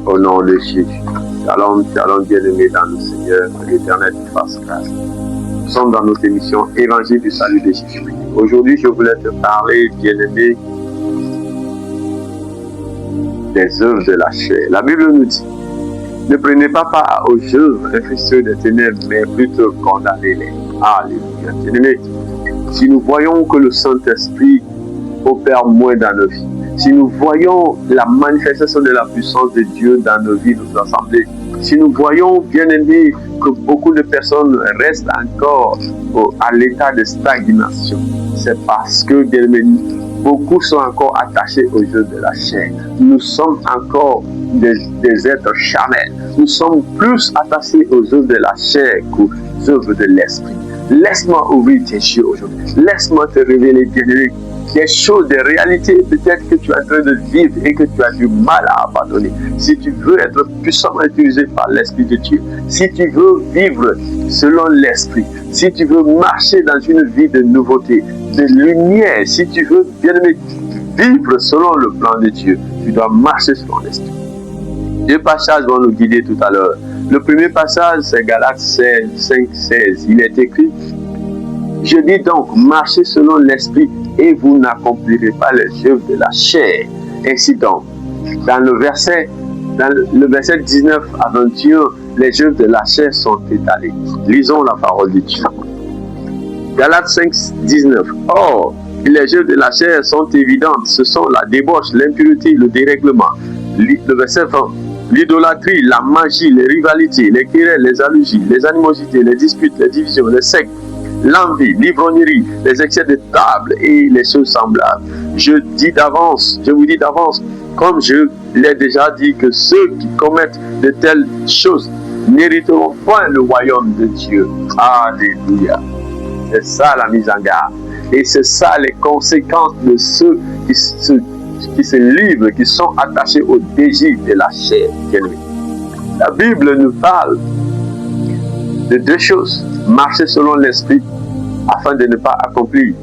Au nom de Jésus. Shalom, shalom, bien-aimés dans le Seigneur, que l'Éternel te fasse grâce. Nous sommes dans notre émission Évangile du salut de Jésus. Aujourd'hui, je voulais te parler, bien-aimé, des œuvres de la chair. La Bible nous dit, ne prenez pas part aux œuvres infructueuses des ténèbres, mais plutôt condamnez-les. Alléluia. Bien-aimé, si nous voyons que le Saint-Esprit opère moins dans nos vies, si nous voyons la manifestation de la puissance de Dieu dans nos vies, nos assemblées, si nous voyons, bien-aimés, que beaucoup de personnes restent encore à l'état de stagnation, c'est parce que, bien-aimés, beaucoup sont encore attachés aux œuvres de la chair. Nous sommes encore des êtres charnels. Nous sommes plus attachés aux œuvres de la chair qu'aux œuvres de l'esprit. Laisse-moi ouvrir tes yeux aujourd'hui. Laisse-moi te révéler, bien-aimé, des choses, des réalités peut-être que tu es en train de vivre et que tu as du mal à abandonner. Si tu veux être puissamment utilisé par l'Esprit de Dieu, si tu veux vivre selon l'Esprit, si tu veux marcher dans une vie de nouveauté, de lumière, si tu veux, bien aimé, vivre selon le plan de Dieu, tu dois marcher selon l'Esprit. Deux passages vont nous guider tout à l'heure. Le premier passage, c'est Galates 5:16. Il est écrit, je dis donc, marchez selon l'Esprit et vous n'accomplirez pas les œuvres de la chair. Ainsi donc, dans le verset 19 à 21, les œuvres de la chair sont étalées. Lisons la parole de Dieu. Galates 5:19. Or, les œuvres de la chair sont évidentes. Ce sont la débauche, l'impureté, le dérèglement. Le verset 20. L'idolâtrie, la magie, les rivalités, les querelles, les jalousies, les animosités, les disputes, les divisions, les sectes, l'envie, l'ivrognerie, les excès de table et les choses semblables. Je vous dis d'avance, comme je l'ai déjà dit, que ceux qui commettent de telles choses n'hériteront point le royaume de Dieu. Alléluia. C'est ça la mise en garde. Et c'est ça les conséquences de ceux qui se livrent, qui sont attachés au désir de la chair. La Bible nous parle de deux choses. Marcher selon l'Esprit afin de ne pas accomplir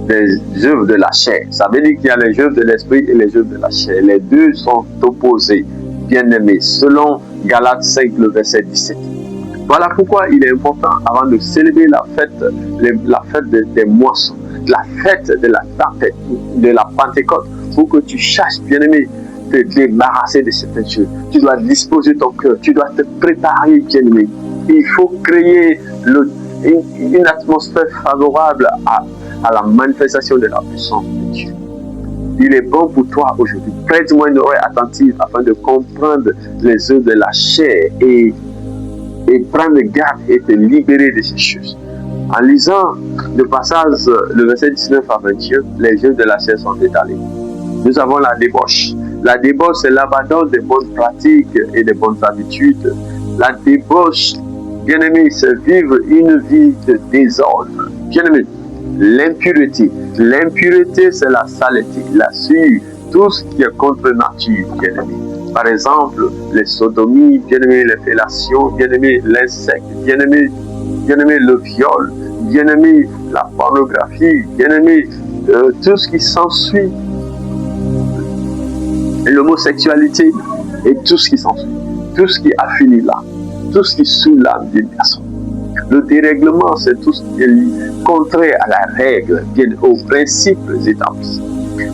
les œuvres de la chair. Ça veut dire qu'il y a les œuvres de l'Esprit et les œuvres de la chair. Les deux sont opposés, bien-aimés, selon Galates 5, le verset 17. Voilà pourquoi il est important, avant de célébrer la fête des moissons, la fête de la Pentecôte, pour que tu cherches, bien-aimé, te débarrasser de certaines choses. Tu dois disposer ton cœur, tu dois te préparer, bien-aimé. Il faut créer une atmosphère favorable à la manifestation de la puissance de Dieu. Il est bon pour toi aujourd'hui. Prête-moi une oreille attentive afin de comprendre les œuvres de la chair et prendre garde et te libérer de ces choses. En lisant le passage, le verset 19 à 21, les œuvres de la chair sont étalées. Nous avons la débauche. La débauche, c'est l'abandon des bonnes pratiques et des bonnes habitudes. La débauche, bien-aimé, c'est vivre une vie de désordre. Bien-aimé, l'impureté. L'impureté, c'est la saleté, la suie, tout ce qui est contre nature, bien-aimé. Par exemple, les sodomies, bien-aimé, les fellations, bien-aimé, l'insecte, bien-aimé, le viol, bien-aimé, la pornographie, bien-aimé, tout ce qui s'ensuit, l'homosexualité et tout ce qui s'ensuit, tout ce qui a fini là, tout ce qui saoule l'âme d'une personne. Le dérèglement, c'est tout ce qui est contraire à la règle, bien aux principes établis.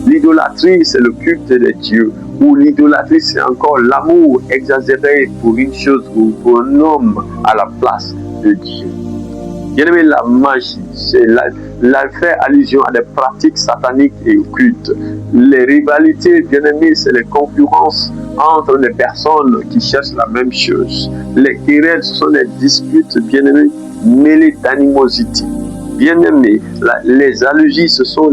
L'idolâtrie, c'est le culte de Dieu, ou l'idolâtrie, c'est encore l'amour exagéré pour une chose ou pour un homme à la place de Dieu. Bien-aimé, la magie, elle fait allusion à des pratiques sataniques et occultes. Les rivalités, bien-aimé, c'est les concurrences entre les personnes qui cherchent la même chose. Les querelles, ce sont des disputes, bien-aimé, mêlées d'animosité. Bien-aimé, les jalousies, ce sont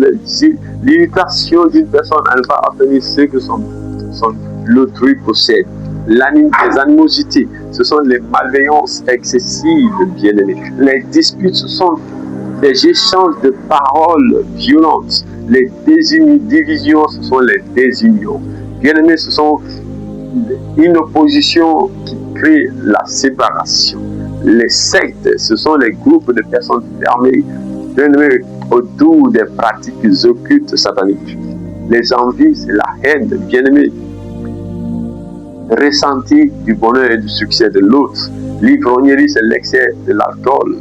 l'irritation d'une personne à ne pas obtenir ce que l'autrui possède. Les animosités, ce sont les malveillances excessives, bien-aimés. Les disputes, ce sont des échanges de paroles violentes. Les divisions, ce sont les désunions. Bien-aimés, ce sont une opposition qui crée la séparation. Les sectes, ce sont les groupes de personnes fermées, bien-aimés, autour des pratiques occultes sataniques. Les envies, c'est la haine, bien-aimés. ressenti du bonheur et du succès de l'autre. L'ivrognerie, c'est l'excès de l'alcool.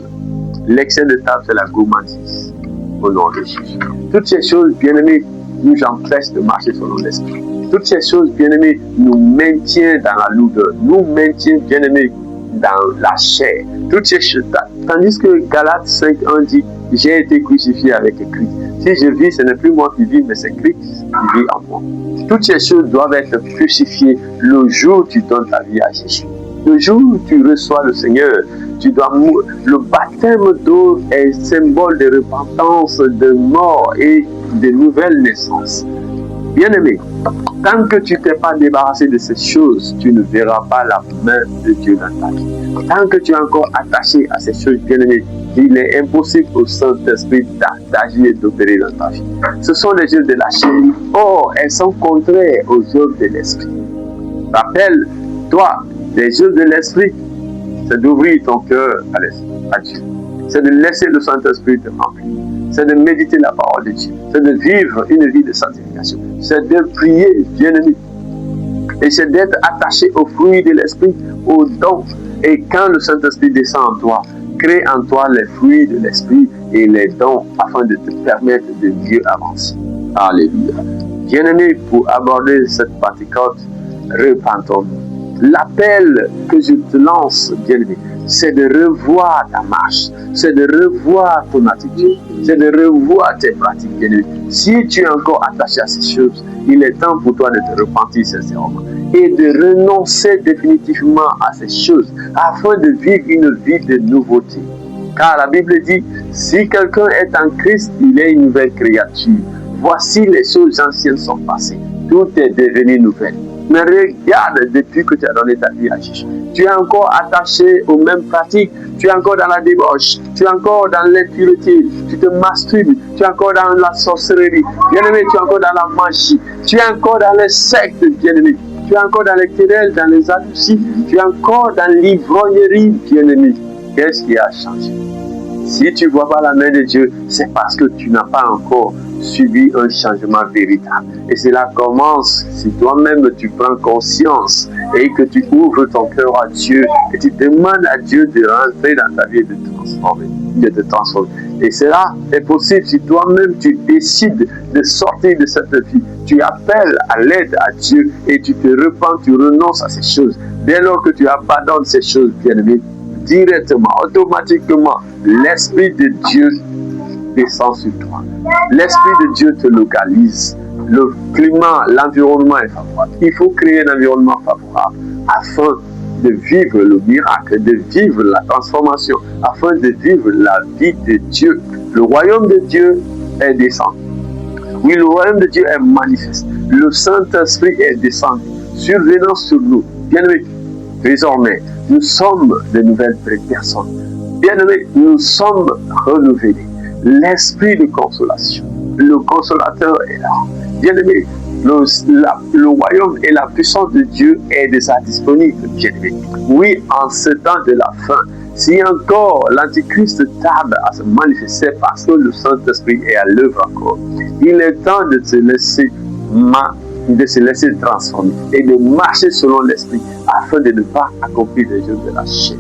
L'excès de table, c'est la gourmandise. Au nom de Jésus. Toutes ces choses, bien-aimés, nous empêchent de marcher selon l'esprit. Toutes ces choses, bien-aimés, nous maintiennent dans la lourdeur. Nous maintiennent, bien-aimés, dans la chair. Toutes ces choses. Tandis que Galates 5:1 dit, j'ai été crucifié avec Christ. Si je vis, ce n'est plus moi qui vis, mais c'est Christ qui vit en moi. Toutes ces choses doivent être crucifiées le jour où tu donnes ta vie à Jésus. Le jour où tu reçois le Seigneur, tu dois mourir. Le baptême d'eau est symbole de repentance, de mort et de nouvelle naissance. Bien-aimé, tant que tu ne t'es pas débarrassé de ces choses, tu ne verras pas la main de Dieu dans ta vie. Tant que tu es encore attaché à ces choses, bien-aimé, il est impossible au Saint-Esprit d'agir et d'opérer dans ta vie. Ce sont les œuvres de la chair. Or, elles sont contraires aux œuvres de l'Esprit. Rappelle-toi, les œuvres de l'Esprit, c'est d'ouvrir ton cœur à Dieu. C'est de laisser le Saint-Esprit te remplir. C'est de méditer la parole de Dieu. C'est de vivre une vie de sanctification. C'est de prier, bien-aimé. Et c'est d'être attaché aux fruits de l'Esprit, aux dons. Et quand le Saint-Esprit descend en toi, crée en toi les fruits de l'Esprit et les dons afin de te permettre de mieux avancer. Alléluia. Bien-aimé, pour aborder cette Pentecôte, repentons-nous. L'appel que je te lance, bien-aimé, c'est de revoir ta marche, c'est de revoir ton attitude, c'est de revoir tes pratiques, bien-aimé. Si tu es encore attaché à ces choses, il est temps pour toi de te repentir sincèrement et de renoncer définitivement à ces choses afin de vivre une vie de nouveauté. Car la Bible dit, si quelqu'un est en Christ, il est une nouvelle créature. Voici les choses anciennes sont passées, tout est devenu nouvelle. Mais regarde, depuis que tu as donné ta vie à Jésus, tu es encore attaché aux mêmes pratiques, tu es encore dans la débauche, tu es encore dans l'impureté, tu te masturbes, tu es encore dans la sorcellerie, bien-aimé, tu es encore dans la magie, tu es encore dans les sectes, bien-aimé, tu es encore dans les querelles, dans les adoucis, tu es encore dans l'ivrognerie, bien-aimé. Qu'est-ce qui a changé? Si tu ne vois pas la main de Dieu, c'est parce que tu n'as pas encore subi un changement véritable. Et cela commence si toi-même tu prends conscience et que tu ouvres ton cœur à Dieu et tu demandes à Dieu de rentrer dans ta vie et de te transformer. Et cela est possible si toi-même tu décides de sortir de cette vie. Tu appelles à l'aide à Dieu et tu te repens, tu renonces à ces choses. Dès lors que tu abandonnes ces choses, bien-aimé, directement, automatiquement, l'Esprit de Dieu descend sur toi. L'Esprit de Dieu te localise. Le climat, l'environnement est favorable. Il faut créer un environnement favorable afin de vivre le miracle, de vivre la transformation, afin de vivre la vie de Dieu. Le royaume de Dieu est descendu. Oui, le royaume de Dieu est manifeste. Le Saint-Esprit est descendu, survenant sur nous. Bien-aimés, désormais, nous sommes de nouvelles personnes. Bien-aimés, nous sommes renouvelés. L'esprit de consolation, le consolateur est là. Bien-aimés, le royaume et la puissance de Dieu est déjà disponible, bien-aimés. Oui, en ce temps de la fin, si encore l'Antichrist tarde à se manifester parce que le Saint-Esprit est à l'œuvre encore, il est temps de se laisser transformer et de marcher selon l'Esprit afin de ne pas accomplir les œuvres de la chair.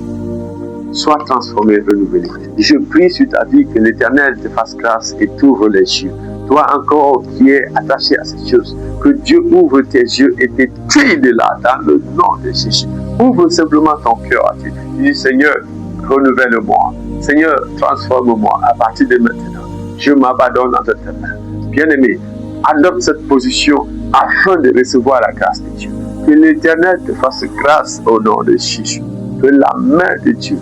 Sois transformé, renouvelé. Je prie sur ta vie que l'Éternel te fasse grâce et t'ouvre les yeux. Toi encore qui es attaché à ces choses, que Dieu ouvre tes yeux et te tire de là dans le nom de Jésus. Ouvre simplement ton cœur à Dieu. Dis, Seigneur, renouvelle-moi. Seigneur, transforme-moi à partir de maintenant. Je m'abandonne entre tes mains. Bien-aimé, adopte cette position afin de recevoir la grâce de Dieu. Que l'Éternel te fasse grâce au nom de Jésus. Que la main de Dieu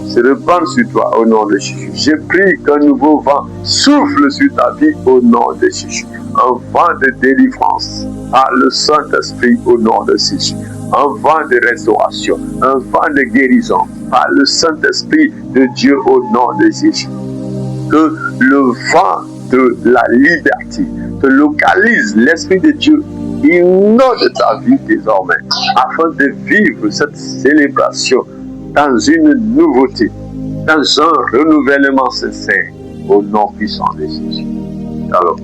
se répande sur toi au nom de Jésus. Je prie qu'un nouveau vent souffle sur ta vie au nom de Jésus. Un vent de délivrance par le Saint-Esprit au nom de Jésus. Un vent de restauration, un vent de guérison par le Saint-Esprit de Dieu au nom de Jésus. Que le vent de la liberté te localise, l'Esprit de Dieu inonde ta vie désormais afin de vivre cette célébration dans une nouveauté, dans un renouvellement sincère au nom puissant de Jésus. Alors,